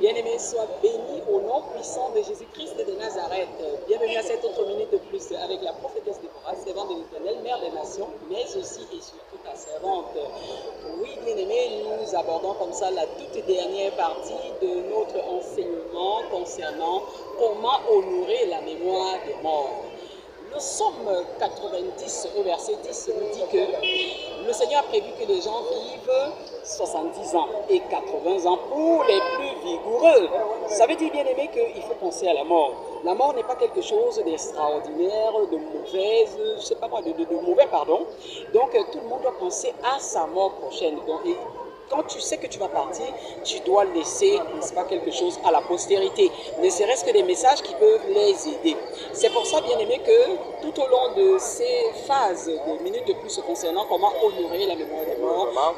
Bien-aimé, sois béni au nom puissant de Jésus-Christ de Nazareth. Bienvenue à cette autre minute de plus avec la prophétesse Déborah, servante de l'Éternel, mère des nations, mais aussi et surtout ta servante. Oui, bien-aimé, nous abordons comme ça la toute dernière partie de notre enseignement concernant comment honorer la mémoire des morts. Le Somme 90 au verset 10 nous dit que le Seigneur a prévu que les gens vivent 70 ans et 80 ans pour les plus vigoureux. Ça veut dire, bien aimé, qu'il faut penser à la mort. La mort n'est pas quelque chose d'extraordinaire, de mauvaise, je sais pas moi, de mauvais, pardon. Donc tout le monde doit penser à sa mort prochaine. Donc, quand tu sais que tu vas partir, tu dois laisser, n'est-ce pas, quelque chose à la postérité. Ne serait-ce que des messages qui peuvent les aider. C'est pour ça, bien aimé, que tout au long de ces phases, des minutes de plus concernant comment honorer la mémoire des morts,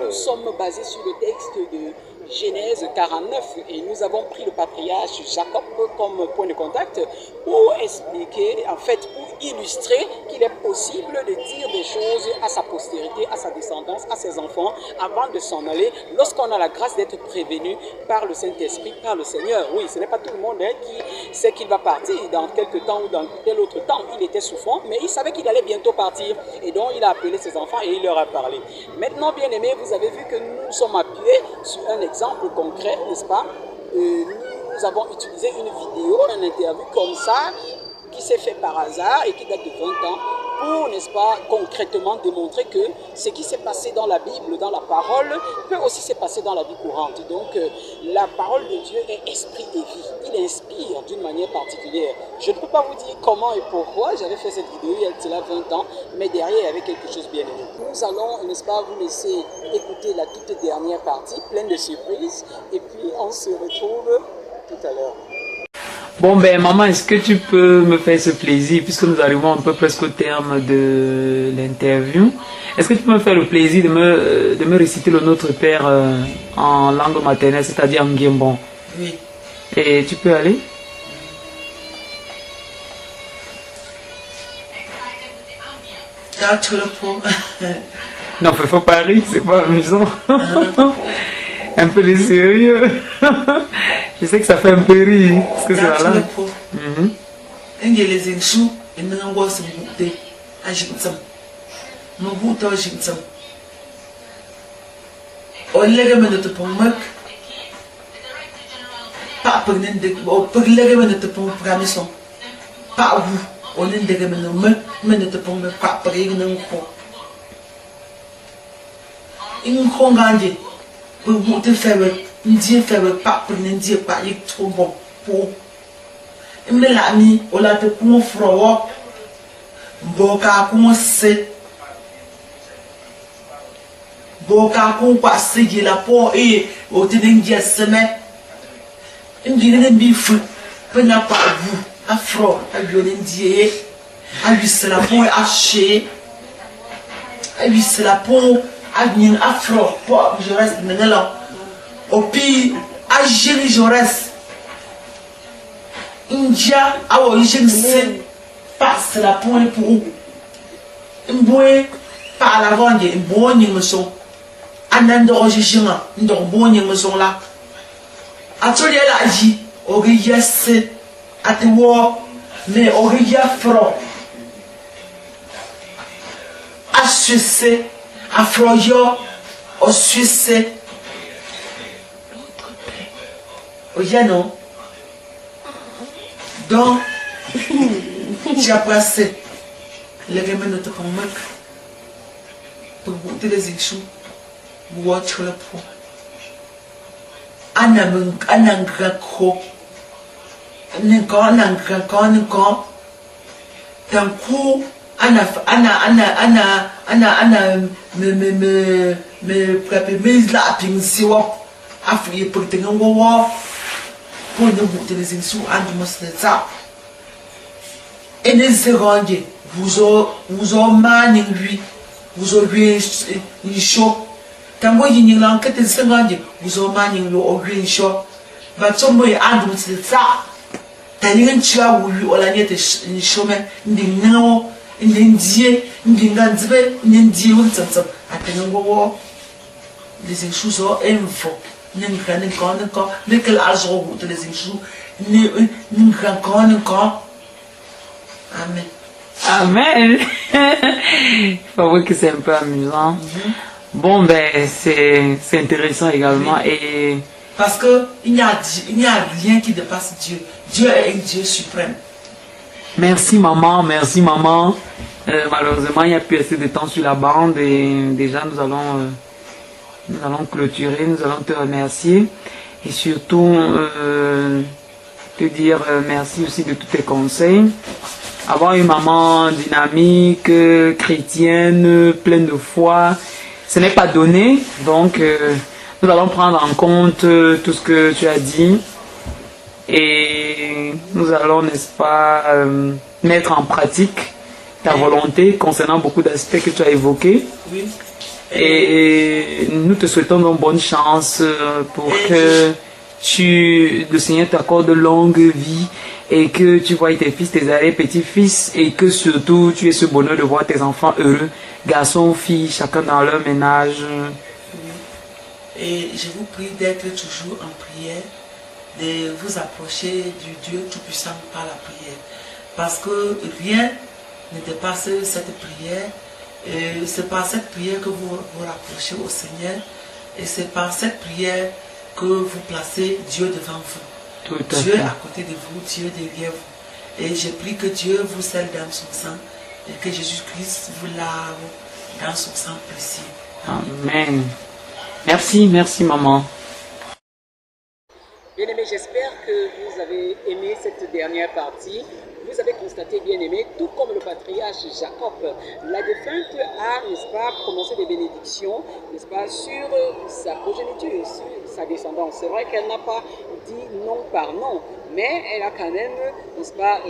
nous sommes basés sur le texte de Genèse 49 et nous avons pris le patriarche Jacob comme point de contact pour expliquer, en fait, pour illustrer qu'il est possible de dire des choses à sa postérité, à sa descendance, à ses enfants avant de s'en aller lorsqu'on a la grâce d'être prévenu par le Saint-Esprit, par le Seigneur. Oui, ce n'est pas tout le monde qui sait qu'il va partir dans quelques temps ou dans tel autre temps. Il était souffrant, mais il savait qu'il allait bientôt partir et donc il a appelé ses enfants et il leur a parlé. Maintenant, bien aimés, vous avez vu que nous sommes appuyés sur un exemple concret, n'est-ce pas? Nous avons utilisé une vidéo, une interview comme ça, qui s'est fait par hasard et qui date de 20 ans, pour, n'est-ce pas, concrètement démontrer que ce qui s'est passé dans la Bible, dans la parole, peut aussi se passer dans la vie courante. Donc, la parole de Dieu est esprit et vie. Il inspire d'une manière particulière. Je ne peux pas vous dire comment et pourquoi j'avais fait cette vidéo il y a cela 20 ans, mais derrière, il y avait quelque chose de bien aimé. Nous allons, n'est-ce pas, vous laisser écouter la toute dernière partie, pleine de surprises, et puis on se retrouve tout à l'heure. Bon ben maman, est-ce que tu peux me faire ce plaisir, puisque nous arrivons un peu presque au terme de l'interview, est-ce que tu peux me faire le plaisir de me réciter le Notre Père en langue maternelle, c'est-à-dire en Ngiembon? Oui. Et tu peux aller? Non, faut pas rire, c'est pas amusant. Un peu de sérieux. Je sais que ça fait un peu rire. Parce que c'est là. Pour te faire dire faire pas pour ne dire pas y trop bon pour me la ni o la te pour froid boka pour se boka pour passer de la peau et au tenir semaine une guinée bif peut n'a pas vous à froid à violendier à lui c'est la peau haché à lui c'est la peau à venir afro pour je reste maintenant au pays à gérer je reste India à origine c'est passe la point pour un par la vente un bon me sont un an d'origine un bon me sont là à tout là dit origine c'est à toi mais origine fro à succès Afroyo au Suisse au Yano donc j'ai passé les remèdes de ton mec pour goûter les échous watch le pro anangako n'encore d'un coup Anna me préparer mes lapins si wa afri pour te ngwa pour ne bouter les insous and must ça et les secondes vous en manning lui vous aurez une show tango yin l'enquête des secondes vous en manning le au green show but somebody and must ça t'as tu as voulu ou la niette une chemin n'ingao n'indie n'inganzbe n'indie ou tsam atengo les choses info Amen. Amen. Il faut voir que c'est un peu amusant. Bon, ben, c'est intéressant également. Oui. Et Parce qu'il n'y a rien qui dépasse Dieu. Dieu est un Dieu suprême. merci maman, merci maman. Malheureusement, il n'y a plus assez de temps sur la bande et déjà nous allons clôturer, nous allons te remercier et surtout te dire merci aussi de tous tes conseils. Avoir une maman dynamique, chrétienne, pleine de foi, ce n'est pas donné, donc nous allons prendre en compte tout ce que tu as dit et nous allons, n'est-ce pas, mettre en pratique ta volonté concernant beaucoup d'aspects que tu as évoqués. Oui. Et nous te souhaitons donc bonne chance pour que le Seigneur t'accorde longue vie et que tu vois tes fils, tes arrière-petits-fils et que surtout tu aies ce bonheur de voir tes enfants heureux, garçons, filles, chacun dans leur ménage. Et je vous prie d'être toujours en prière, de vous approcher du Dieu Tout-Puissant par la prière. Parce que rien ne dépasse cette prière. C'est par cette prière que vous vous rapprochez au Seigneur. Et c'est par cette prière que vous placez Dieu devant vous. Dieu à côté de vous, Dieu derrière vous. Et je prie que Dieu vous scelle dans son sang et que Jésus-Christ vous lave dans son sang précieux. Amen. Merci, merci maman. Bien-aimés, j'espère que vous avez aimé cette dernière partie. Vous avez constaté, bien-aimés, tout comme le patriarche Jacob, la défunte a, n'est-ce pas, prononcé des bénédictions, n'est-ce pas, sur sa progéniture, sur sa descendance. C'est vrai qu'elle n'a pas dit non par non, mais elle a quand même, n'est-ce pas,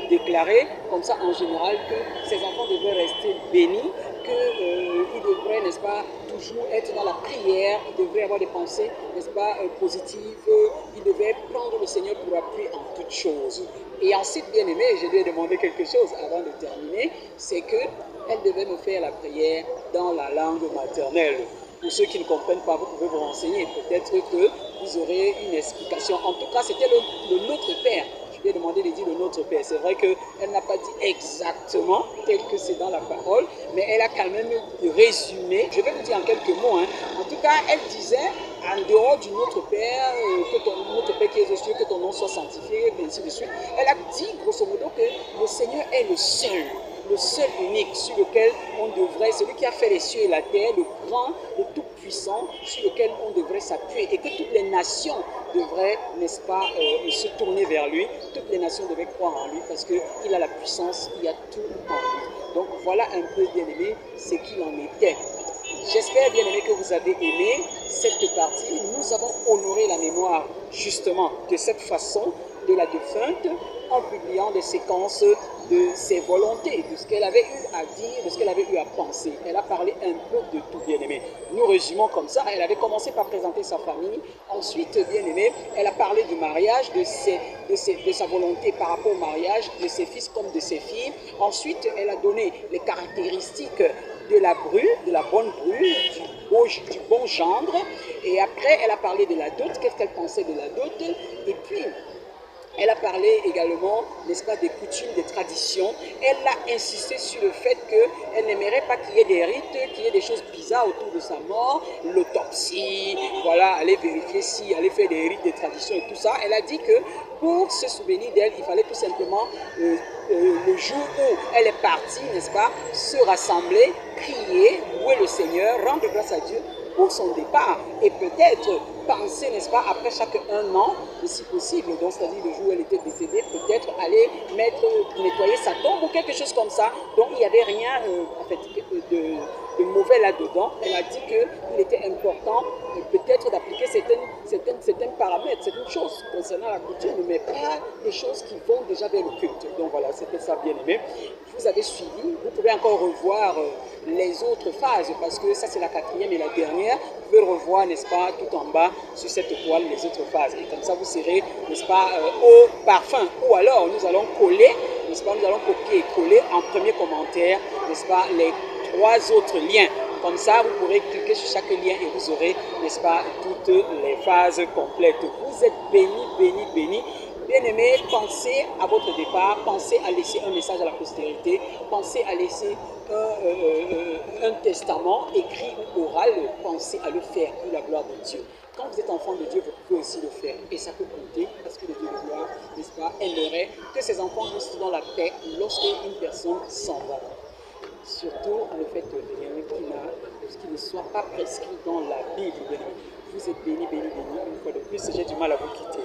déclaré, comme ça en général, que ses enfants devraient rester bénis, qu'ils devraient, n'est-ce pas, toujours être dans la prière, ils devraient avoir des pensées, n'est-ce pas, positives, ils devaient prendre le Seigneur pour appui en toutes choses. Et ensuite, bien aimé, je lui ai demandé quelque chose avant de terminer, c'est qu'elle devait me faire la prière dans la langue maternelle. Pour ceux qui ne comprennent pas, vous pouvez vous renseigner, peut-être que vous aurez une explication. En tout cas, c'était le Notre Père. Je lui ai demandé de dire le Notre Père. C'est vrai qu'elle n'a pas dit exactement tel que c'est dans la parole, mais elle a quand même résumé. Je vais vous dire en quelques mots. En tout cas, elle disait, en dehors du Notre Père, Notre Père qui est aux cieux, que ton nom soit sanctifié, et ainsi de suite. Elle a dit, grosso modo, que le Seigneur est le seul unique sur lequel on devrait, celui qui a fait les cieux et la terre, le grand, le tout-puissant, sur lequel on devrait s'appuyer et que toutes les nations devraient, n'est-ce pas, se tourner vers lui. Toutes les nations devraient croire en lui parce qu'il a la puissance, il y a tout en lui. Donc voilà un peu, bien aimé, ce qu'il en était. J'espère, bien aimé, que vous avez aimé cette partie. Nous avons honoré la mémoire justement de cette façon de la défunte en publiant des séquences de ses volontés, de ce qu'elle avait eu à dire, de ce qu'elle avait eu à penser. Elle a parlé un peu de tout, bien aimé. Nous résumons comme ça. Elle avait commencé par présenter sa famille. Ensuite, bien aimé, elle a parlé du mariage, de sa volonté par rapport au mariage, de ses fils comme de ses filles. Ensuite, elle a donné les caractéristiques de la bru, de la bonne bru, du bon gendre. Et après, elle a parlé de la dot, qu'est-ce qu'elle pensait de la dot. Et puis, elle a parlé également, n'est-ce pas, des coutumes, des traditions. Elle a insisté sur le fait qu'elle n'aimerait pas qu'il y ait des rites, qu'il y ait des choses bizarres autour de sa mort, l'autopsie, voilà, aller vérifier si, aller faire des rites, des traditions et tout ça. Elle a dit que pour se souvenir d'elle, il fallait tout simplement, le jour où elle est partie, n'est-ce pas, se rassembler, prier, louer le Seigneur, rendre grâce à Dieu pour son départ et peut-être penser, n'est-ce pas, après chaque 1 an, si possible, donc c'est-à-dire le jour où elle était décédée, peut-être aller nettoyer sa tombe ou quelque chose comme ça. Donc il n'y avait rien en fait, de mauvais là-dedans. Elle a dit qu'il était important peut-être d'appliquer certains paramètres, certaines choses concernant la coutume, mais pas des choses qui vont déjà vers le culte. Donc voilà, c'était ça, bien aimé. Vous avez suivi, vous pouvez encore revoir les autres phases, parce que ça c'est la 4e et la dernière. Vous pouvez revoir, n'est-ce pas, tout en bas sur cette toile, les autres phases. Et comme ça, vous serez, n'est-ce pas, au parfum. Ou alors, nous allons coller, n'est-ce pas, nous allons copier et coller en premier commentaire, n'est-ce pas, les 3 autres liens Comme ça, vous pourrez cliquer sur chaque lien et vous aurez, n'est-ce pas, toutes les phases complètes. Vous êtes bénis, bénis, bénis. Bien-aimés, pensez à votre départ, pensez à laisser un message à la postérité, pensez à laisser un testament écrit ou oral, pensez à le faire pour la gloire de Dieu. Quand vous êtes enfant de Dieu, vous pouvez aussi le faire. Et ça peut compter parce que le Dieu de gloire, n'est-ce pas, aimerait que ses enfants restent dans la paix lorsqu'une personne s'en va. Surtout le fait que qu'il ne soit pas prescrit dans la Bible. Vous êtes bénis, bénis, bénis. Une fois de plus, j'ai du mal à vous quitter.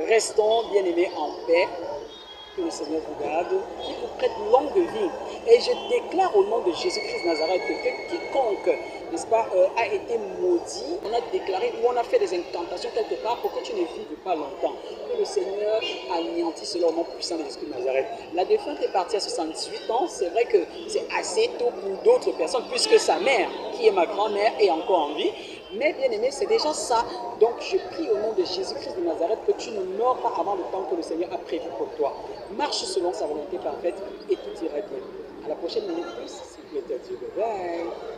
Restons bien-aimés en paix. Que le Seigneur vous garde, qu'il vous prête longue vie. Et je déclare au nom de Jésus-Christ de Nazareth que quiconque, n'est-ce pas, a été maudit, on a déclaré ou on a fait des incantations quelque part pour que tu ne vives pas longtemps. Que le Seigneur anéantisse cela au nom puissant de Jésus-Christ de Nazareth. La défunte est partie à 68 ans. C'est vrai que c'est assez tôt pour d'autres personnes, puisque sa mère, qui est ma grand-mère, est encore en vie. Mais bien aimé, c'est déjà ça. Donc je prie au nom de Jésus-Christ de Nazareth que tu ne meurs pas avant le temps que le Seigneur a prévu pour toi. Marche selon sa volonté parfaite et tout ira bien. À la prochaine minute plus, s'il plaît à Dieu. Bye bye.